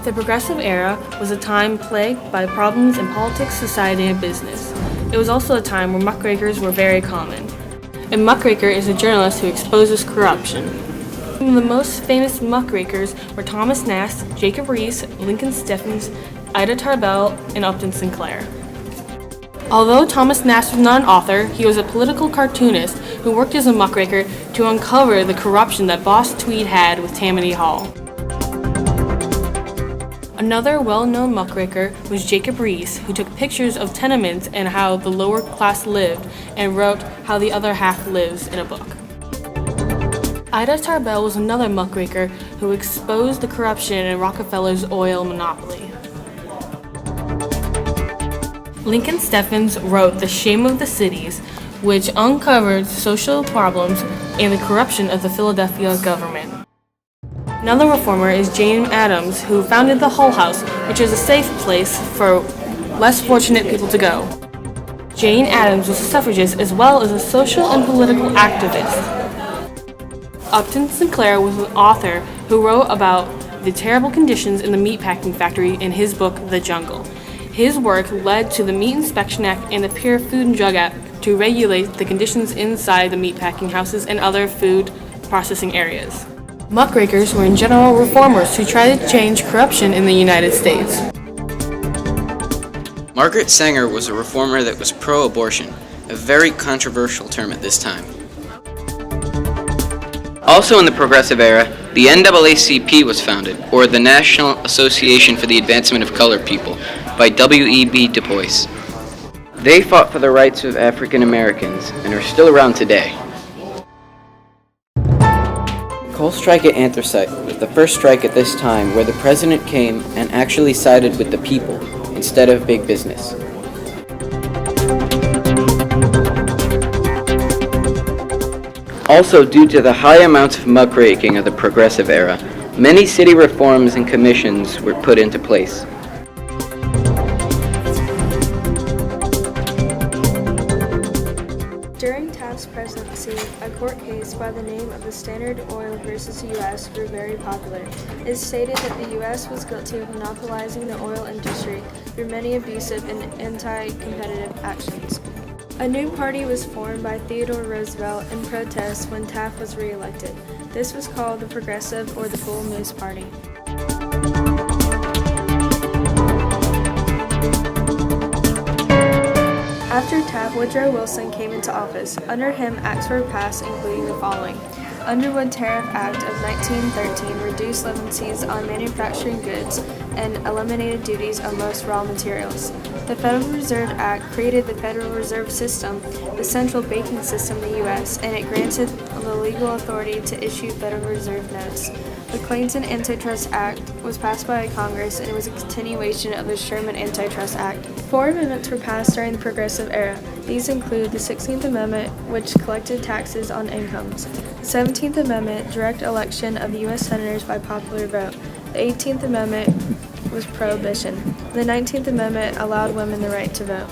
The Progressive Era was a time plagued by problems in politics, society, and business. It was also a time where muckrakers were very common. A muckraker is a journalist who exposes corruption. Some of the most famous muckrakers were Thomas Nast, Jacob Riis, Lincoln Steffens, Ida Tarbell, and Upton Sinclair. Although Thomas Nast was not an author, he was a political cartoonist who worked as a muckraker to uncover the corruption that Boss Tweed had with Tammany Hall. Another well-known muckraker was Jacob Riis, who took pictures of tenements and how the lower class lived and wrote How the Other Half Lives in a book. Ida Tarbell was another muckraker who exposed the corruption in Rockefeller's oil monopoly. Lincoln Steffens wrote The Shame of the Cities, which uncovered social problems and the corruption of the Philadelphia government. Another reformer is Jane Addams, who founded the Hull House, which is a safe place for less fortunate people to go. Jane Addams was a suffragist as well as a social and political activist. Upton Sinclair was an author who wrote about the terrible conditions in the meatpacking factory in his book, The Jungle. His work led to the Meat Inspection Act and the Pure Food and Drug Act to regulate the conditions inside the meatpacking houses and other food processing areas. Muckrakers were in general reformers who tried to change corruption in the United States. Margaret Sanger was a reformer that was pro-abortion, a very controversial term at this time. Also in the Progressive Era, the NAACP was founded, or the National Association for the Advancement of Colored People, by W.E.B. Du Bois. They fought for the rights of African Americans and are still around today. Coal strike at Anthracite was the first strike at this time where the president came and actually sided with the people instead of big business. Also, due to the high amounts of muckraking of the Progressive Era, many city reforms and commissions were put into place. During Taft's presidency, a court case by the name of the Standard Oil versus U.S. grew very popular. It stated that the U.S. was guilty of monopolizing the oil industry through many abusive and anti-competitive actions. A new party was formed by Theodore Roosevelt in protest when Taft was re-elected. This was called the Progressive or the Bull Moose Party. After Taft, Woodrow Wilson came into office. Under him, acts were passed including the following. Underwood Tariff Act of 1913 reduced levies on manufacturing goods and eliminated duties on most raw materials. The Federal Reserve Act created the Federal Reserve System, the central banking system in the U.S., and it granted the legal authority to issue Federal Reserve notes. The Clayton Antitrust Act was passed by Congress, and it was a continuation of the Sherman Antitrust Act. 4 amendments were passed during the Progressive Era. These include the 16th Amendment, which collected taxes on incomes. The 17th Amendment, direct election of the U.S. Senators by popular vote. The 18th Amendment was prohibition. The 19th Amendment allowed women the right to vote.